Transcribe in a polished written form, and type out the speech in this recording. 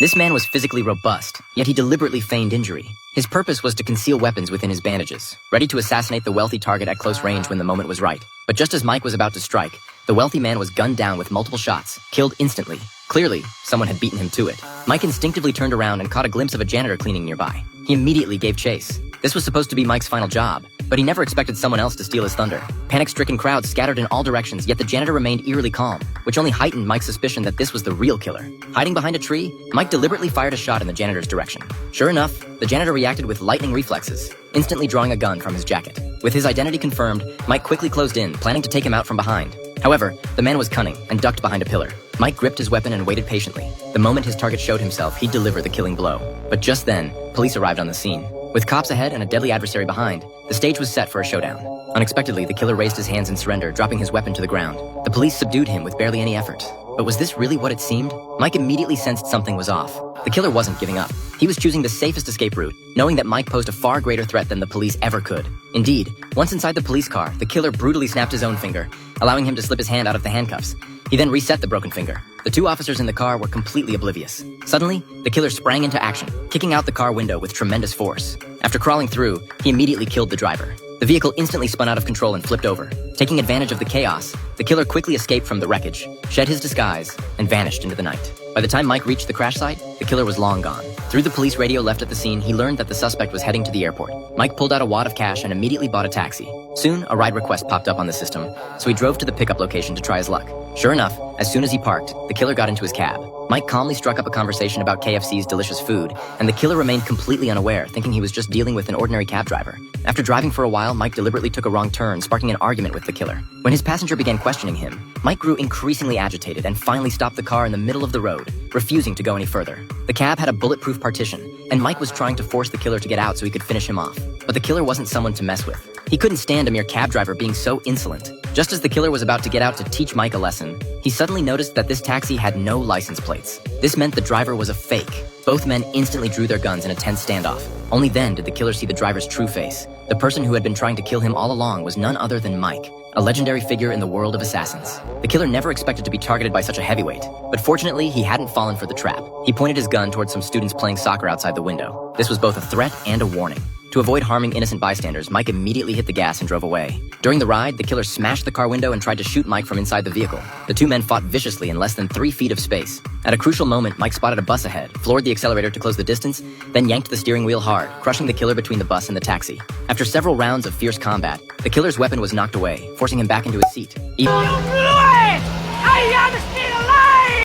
This man was physically robust, yet he deliberately feigned injury. His purpose was to conceal weapons within his bandages, ready to assassinate the wealthy target at close range when the moment was right. But just as Mike was about to strike, the wealthy man was gunned down with multiple shots, killed instantly. Clearly, someone had beaten him to it. Mike instinctively turned around and caught a glimpse of a janitor cleaning nearby. He immediately gave chase. This was supposed to be Mike's final job, but he never expected someone else to steal his thunder. Panic-stricken crowds scattered in all directions, yet the janitor remained eerily calm, which only heightened Mike's suspicion that this was the real killer. Hiding behind a tree, Mike deliberately fired a shot in the janitor's direction. Sure enough, the janitor reacted with lightning reflexes, instantly drawing a gun from his jacket. With his identity confirmed, Mike quickly closed in, planning to take him out from behind. However, the man was cunning and ducked behind a pillar. Mike gripped his weapon and waited patiently. The moment his target showed himself, he'd deliver the killing blow. But just then, police arrived on the scene. With cops ahead and a deadly adversary behind, the stage was set for a showdown. Unexpectedly, the killer raised his hands in surrender, dropping his weapon to the ground. The police subdued him with barely any effort. But was this really what it seemed? Mike immediately sensed something was off. The killer wasn't giving up. He was choosing the safest escape route, knowing that Mike posed a far greater threat than the police ever could. Indeed, once inside the police car, the killer brutally snapped his own finger, allowing him to slip his hand out of the handcuffs. He then reset the broken finger. The two officers in the car were completely oblivious. Suddenly, the killer sprang into action, kicking out the car window with tremendous force. After crawling through, he immediately killed the driver. The vehicle instantly spun out of control and flipped over. Taking advantage of the chaos, the killer quickly escaped from the wreckage, shed his disguise, and vanished into the night. By the time Mike reached the crash site, the killer was long gone. Through the police radio left at the scene, he learned that the suspect was heading to the airport. Mike pulled out a wad of cash and immediately bought a taxi. Soon, a ride request popped up on the system, so he drove to the pickup location to try his luck. Sure enough, as soon as he parked, the killer got into his cab. Mike calmly struck up a conversation about KFC's delicious food, and the killer remained completely unaware, thinking he was just dealing with an ordinary cab driver. After driving for a while, Mike deliberately took a wrong turn, sparking an argument with the killer. When his passenger began questioning him, Mike grew increasingly agitated and finally stopped the car in the middle of the road, refusing to go any further. The cab had a bulletproof partition, and Mike was trying to force the killer to get out so he could finish him off. But the killer wasn't someone to mess with. He couldn't stand a mere cab driver being so insolent. Just as the killer was about to get out to teach Mike a lesson, he suddenly noticed that this taxi had no license plates. This meant the driver was a fake. Both men instantly drew their guns in a tense standoff. Only then did the killer see the driver's true face. The person who had been trying to kill him all along was none other than Mike, a legendary figure in the world of assassins. The killer never expected to be targeted by such a heavyweight, but fortunately, he hadn't fallen for the trap. He pointed his gun towards some students playing soccer outside the window. This was both a threat and a warning. To avoid harming innocent bystanders, Mike immediately hit the gas and drove away. During the ride, the killer smashed the car window and tried to shoot Mike from inside the vehicle. The two men fought viciously in less than 3 feet of space. At a crucial moment, Mike spotted a bus ahead, floored the accelerator to close the distance, then yanked the steering wheel hard, crushing the killer between the bus and the taxi. After several rounds of fierce combat, the killer's weapon was knocked away, forcing him back into his seat.